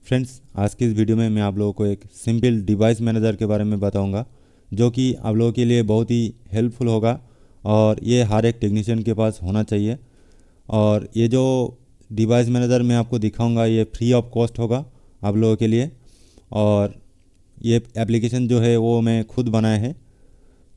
Friends, आज की इस वीडियो में मैं आप लोगों को एक सिंपल डिवाइस मैनेजर के बारे में बताऊंगा जो कि आप लोगों के लिए बहुत ही हेल्पफुल होगा और ये हर एक टेक्नीशियन के पास होना चाहिए। और ये जो डिवाइस मैनेजर मैं आपको दिखाऊंगा ये फ्री ऑफ कॉस्ट होगा आप लोगों के लिए। और ये एप्लीकेशन जो है वो मैं खुद बनाया है।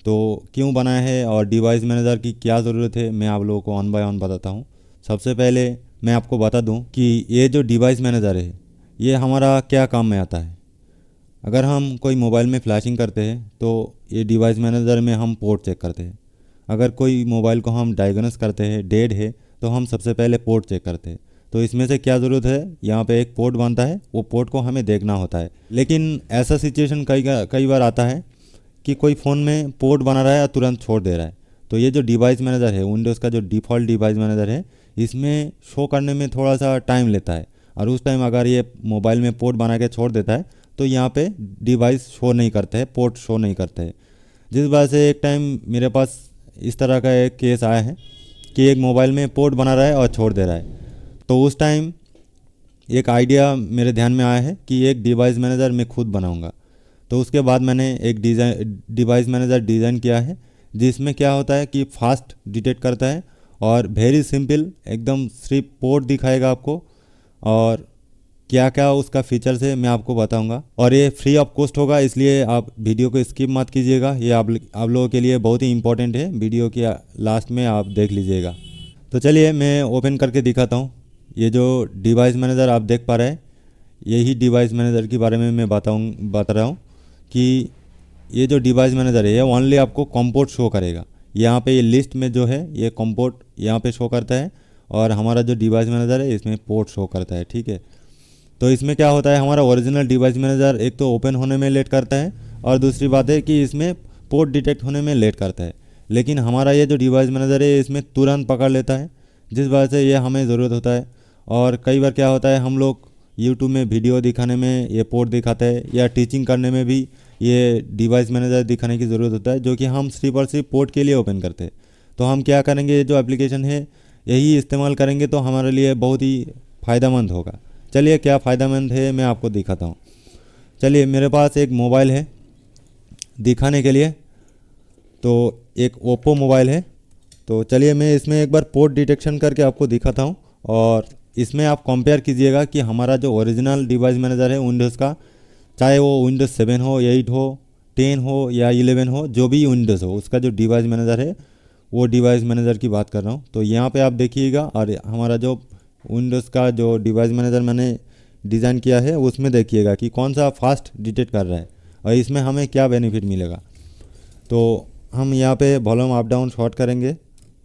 तो क्यों बनाया है और डिवाइस मैनेजर की क्या ज़रूरत है मैं आप लोगों को ऑन बाय ऑन बताता हूँ। सबसे पहले मैं आपको बता दूँ कि ये जो डिवाइस मैनेजर है ये हमारा क्या काम में आता है। अगर हम कोई मोबाइल में फ्लैशिंग करते हैं तो ये डिवाइस मैनेजर में हम पोर्ट चेक करते हैं। अगर कोई मोबाइल को हम डायग्नोस करते हैं डेड है तो हम सबसे पहले पोर्ट चेक करते हैं। तो इसमें से क्या ज़रूरत है, यहाँ पे एक पोर्ट बनता है, वो पोर्ट को हमें देखना होता है। लेकिन ऐसा सिचुएशन कई बार आता है कि कोई फ़ोन में पोर्ट बना रहा है और तुरंत छोड़ दे रहा है। तो ये जो डिवाइस मैनेजर है, विंडोज़ का जो डिफ़ॉल्ट डिवाइस मैनेजर है, इसमें शो करने में थोड़ा सा टाइम लेता है। और उस टाइम अगर ये मोबाइल में पोर्ट बना के छोड़ देता है तो यहाँ पे डिवाइस शो नहीं करता है, पोर्ट शो नहीं करते हैं। जिस वजह से एक टाइम मेरे पास इस तरह का एक केस आया है कि एक मोबाइल में पोर्ट बना रहा है और छोड़ दे रहा है। तो उस टाइम एक आइडिया मेरे ध्यान में आया है कि एक डिवाइस मैनेजर मैं खुद बनाऊंगा। तो उसके बाद मैंने एक डिवाइस मैनेजर डिज़ाइन किया है जिसमें क्या होता है कि फास्ट डिटेक्ट करता है और वेरी सिंपल एकदम सिर्फ पोर्ट दिखाएगा आपको। और क्या क्या उसका फीचर्स है मैं आपको बताऊंगा। और ये फ्री ऑफ कॉस्ट होगा, इसलिए आप वीडियो को स्किप मत कीजिएगा। ये आप लोगों के लिए बहुत ही इंपॉर्टेंट है, वीडियो के लास्ट में आप देख लीजिएगा। तो चलिए मैं ओपन करके दिखाता हूँ। ये जो डिवाइस मैनेजर आप देख पा रहे हैं यही डिवाइस मैनेजर के बारे में मैं बता रहा हूँ कि ये जो डिवाइस मैनेजर है ये ओनली आपको कंपोर्ट शो करेगा। यहाँ पे ये लिस्ट में जो है ये कंपोर्ट यहाँ पे शो करता है और हमारा जो डिवाइस मैनेजर है इसमें पोर्ट शो करता है, ठीक है। तो इसमें क्या होता है, हमारा ओरिजिनल डिवाइस मैनेजर एक तो ओपन होने में लेट करता है और दूसरी बात है कि इसमें पोर्ट डिटेक्ट होने में लेट करता है। लेकिन हमारा ये जो डिवाइस मैनेजर है इसमें तुरंत पकड़ लेता है, जिस वजह से ये हमें ज़रूरत होता है। और कई बार क्या होता है, हम लोग यूट्यूब में वीडियो दिखाने में ये पोर्ट दिखाते हैं या टीचिंग करने में भी ये डिवाइस मैनेजर दिखाने की ज़रूरत होता है, जो कि हम सिर्फ और सिर्फ पोर्ट के लिए ओपन करते हैं। तो हम क्या करेंगे, ये जो एप्लीकेशन है यही इस्तेमाल करेंगे तो हमारे लिए बहुत ही फ़ायदेमंद होगा। चलिए क्या फ़ायदेमंद है मैं आपको दिखाता हूँ। चलिए मेरे पास एक मोबाइल है दिखाने के लिए, तो एक ओप्पो मोबाइल है। तो चलिए मैं इसमें एक बार पोर्ट डिटेक्शन करके आपको दिखाता हूँ और इसमें आप कंपेयर कीजिएगा कि हमारा जो ओरिजिनल डिवाइस मैनेजर है विंडोज़ का, चाहे वो विंडोज़ 7 हो, 8 हो, 10 हो या 11 हो, जो भी विंडोज़ हो उसका जो डिवाइस मैनेजर है वो डिवाइस मैनेजर की बात कर रहा हूँ। तो यहाँ पे आप देखिएगा और हमारा जो विंडोज़ का जो डिवाइस मैनेजर मैंने डिज़ाइन किया है उसमें देखिएगा कि कौन सा फास्ट डिटेक्ट कर रहा है और इसमें हमें क्या बेनिफिट मिलेगा। तो हम यहाँ पे वॉल्यूम अप डाउन शॉर्ट करेंगे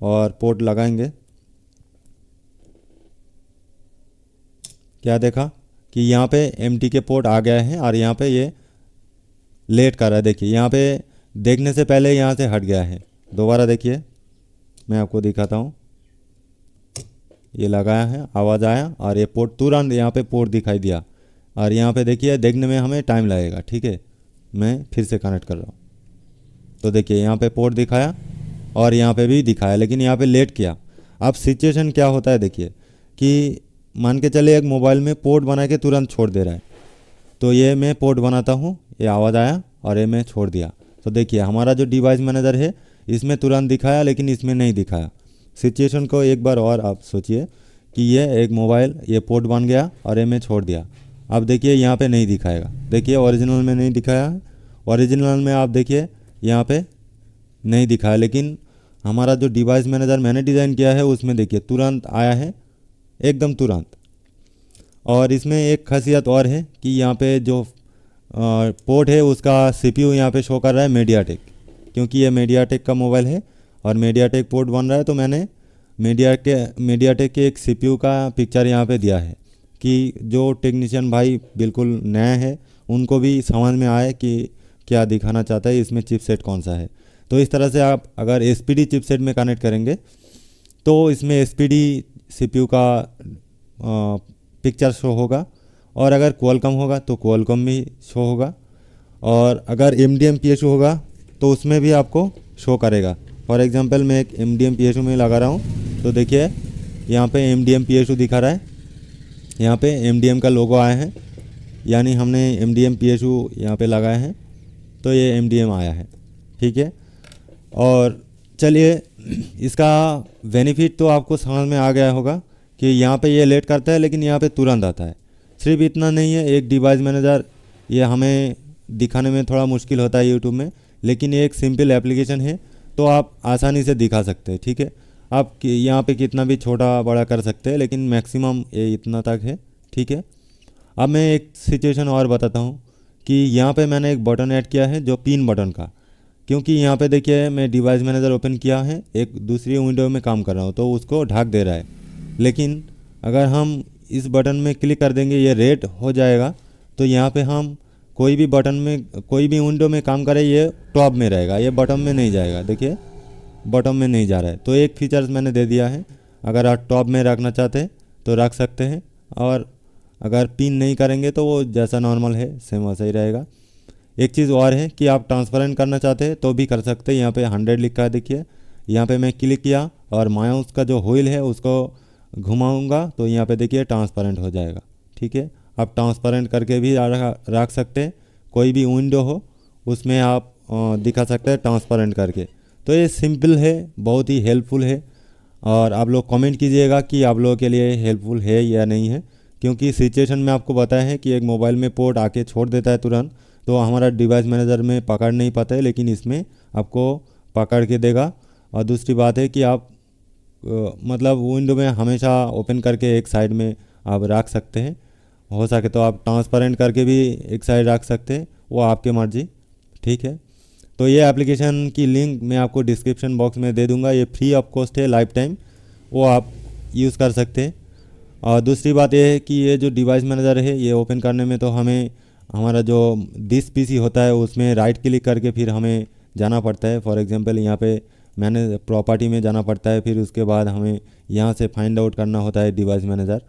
और पोर्ट लगाएंगे। क्या देखा कि यहाँ पे एमटी के पोर्ट आ गया है और यहाँ पे ये लेट कर रहा है। देखिए यहाँ पे देखने से पहले यहाँ से हट गया है। दोबारा देखिए मैं आपको दिखाता हूँ, ये लगाया है, आवाज़ आया और ये पोर्ट तुरंत यहाँ पे पोर्ट दिखाई दिया। और यहाँ पे देखिए देखने में हमें टाइम लगेगा, ठीक है। मैं फिर से कनेक्ट कर रहा हूँ तो देखिए यहाँ पे पोर्ट दिखाया और यहाँ पे भी दिखाया, लेकिन यहाँ पे लेट किया। अब सिचुएशन क्या होता है देखिए कि मान के चले एक मोबाइल में पोर्ट बना के तुरंत छोड़ दे रहा है। तो ये मैं पोर्ट बनाता हूँ, ये आवाज़ आया और ये मैं छोड़ दिया। तो देखिए हमारा जो डिवाइस मैनेजर है इसमें तुरंत दिखाया लेकिन इसमें नहीं दिखाया। सिचुएशन को एक बार और आप सोचिए कि ये एक मोबाइल ये पोर्ट बन गया और ये मैं छोड़ दिया। अब देखिए यहाँ पे नहीं दिखाएगा, देखिए ओरिजिनल में नहीं दिखाया है। ओरिजिनल में आप देखिए यहाँ पे नहीं दिखाया, लेकिन हमारा जो डिवाइस मैनेजर मैंने डिज़ाइन किया है उसमें देखिए तुरंत आया है, एकदम तुरंत। और इसमें एक खासियत और है कि यहाँ पे जो पोर्ट है उसका CPU यहाँ पे शो कर रहा है मीडियाटेक, क्योंकि ये मीडियाटेक का मोबाइल है और मीडियाटेक पोर्ट बन रहा है। तो मैंने मीडियाटेक के एक CPU का पिक्चर यहाँ पे दिया है कि जो टेक्नीशियन भाई बिल्कुल नया है उनको भी समझ में आए कि क्या दिखाना चाहता है, इसमें चिपसेट कौन सा है। तो इस तरह से आप अगर SPD चिपसेट में कनेक्ट करेंगे तो इसमें SPD CPU का पिक्चर शो होगा। और अगर क्वालकॉम होगा तो क्वालकॉम भी शो होगा। और अगर MDM PSU होगा तो उसमें भी आपको शो करेगा। फॉर एग्जांपल मैं एक MDM PSU में लगा रहा हूँ तो देखिए यहाँ पे MDM PSU दिखा रहा है, यहाँ पे MDM का लोगो आया है। यानी हमने MDM PSU यहाँ पे लगाए हैं तो ये MDM आया है, ठीक है। और चलिए इसका बेनिफिट तो आपको समझ में आ गया होगा कि यहाँ पे ये लेट करता है लेकिन यहाँ पे तुरंत आता है। सिर्फ इतना नहीं है, एक डिवाइस मैनेजर ये हमें दिखाने में थोड़ा मुश्किल होता है यूट्यूब में, लेकिन ये एक सिंपल एप्लीकेशन है तो आप आसानी से दिखा सकते हैं, ठीक है। आप यहाँ पे कितना भी छोटा बड़ा कर सकते हैं लेकिन मैक्सिमम ये इतना तक है, ठीक है। अब मैं एक सिचुएशन और बताता हूँ कि यहाँ पे मैंने एक बटन ऐड किया है जो पिन बटन का, क्योंकि यहाँ पे देखिए मैं डिवाइस मैनेजर ओपन किया है, एक दूसरी विंडो में काम कर रहा हूँ तो उसको ढक दे रहा है। लेकिन अगर हम इस बटन में क्लिक कर देंगे ये रेड हो जाएगा, तो यहाँ पे हम कोई भी बटन में कोई भी विंडो में काम करें ये टॉप में रहेगा, ये बटन में नहीं जाएगा। देखिए बटन में नहीं जा रहा है, तो एक फीचर्स मैंने दे दिया है। अगर आप टॉप में रखना चाहते हैं तो रख सकते हैं, और अगर पिन नहीं करेंगे तो वो जैसा नॉर्मल है सेम वैसा ही रहेगा। एक चीज़ और है कि आप ट्रांसपेरेंट करना चाहते हैं तो भी कर सकते हैं। यहाँ पे 100 लिखा है, देखिए यहाँ पे मैं क्लिक किया और माउस का जो व्हील है उसको घुमाऊंगा तो यहाँ पे देखिए ट्रांसपेरेंट हो जाएगा, ठीक है। आप ट्रांसपेरेंट करके भी रख सकते हैं, कोई भी विंडो हो उसमें आप दिखा सकते हैं ट्रांसपेरेंट करके। तो ये सिंपल है, बहुत ही हेल्पफुल है, और आप लोग कमेंट कीजिएगा कि आप लोगों के लिए हेल्पफुल है या नहीं है। क्योंकि सिचुएशन में आपको बताया है कि एक मोबाइल में पोर्ट आके छोड़ देता है तुरंत, तो हमारा डिवाइस मैनेजर में पकड़ नहीं पाता है, लेकिन इसमें आपको पकड़ के देगा। और दूसरी बात है कि आप मतलब विंडो में हमेशा ओपन करके एक साइड में आप रख सकते हैं, हो सके तो आप ट्रांसपेरेंट करके भी एक साइड रख सकते हैं, वो आपके मर्जी, ठीक है। तो ये एप्लीकेशन की लिंक मैं आपको डिस्क्रिप्शन बॉक्स में दे दूंगा, ये फ्री ऑफ कॉस्ट है, लाइफ टाइम, वो आप यूज़ कर सकते हैं। और दूसरी बात ये है कि ये जो डिवाइस मैनेजर है ये ओपन करने में तो हमें हमारा जो दिस PC होता है उसमें राइट क्लिक करके फिर हमें जाना पड़ता है। फॉर एग्जांपल यहाँ पे मैंने प्रॉपर्टी में जाना पड़ता है, फिर उसके बाद हमें यहाँ से फाइंड आउट करना होता है डिवाइस मैनेजर।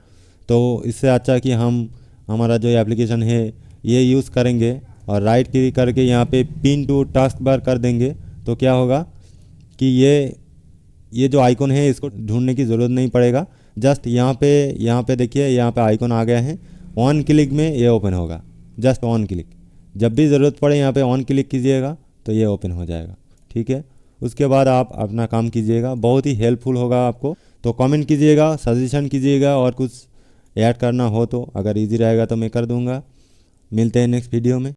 तो इससे अच्छा कि हम हमारा जो एप्लीकेशन है ये यूज़ करेंगे और राइट क्लिक करके यहाँ पे पिन टू टास्क बार कर देंगे, तो क्या होगा कि ये जो आइकॉन है इसको ढूंढने की ज़रूरत नहीं पड़ेगा। जस्ट यहाँ पे देखिए यहाँ पे आइकॉन आ गया है, ऑन क्लिक में ये ओपन होगा, जस्ट ऑन क्लिक। जब भी ज़रूरत पड़े यहाँ पे ऑन क्लिक कीजिएगा तो ये ओपन हो जाएगा, ठीक है। उसके बाद आप अपना काम कीजिएगा, बहुत ही हेल्पफुल होगा आपको। तो कमेंट कीजिएगा, सजेशन कीजिएगा, और कुछ ऐड करना हो तो अगर इजी रहेगा तो मैं कर दूंगा। मिलते हैं नेक्स्ट वीडियो में।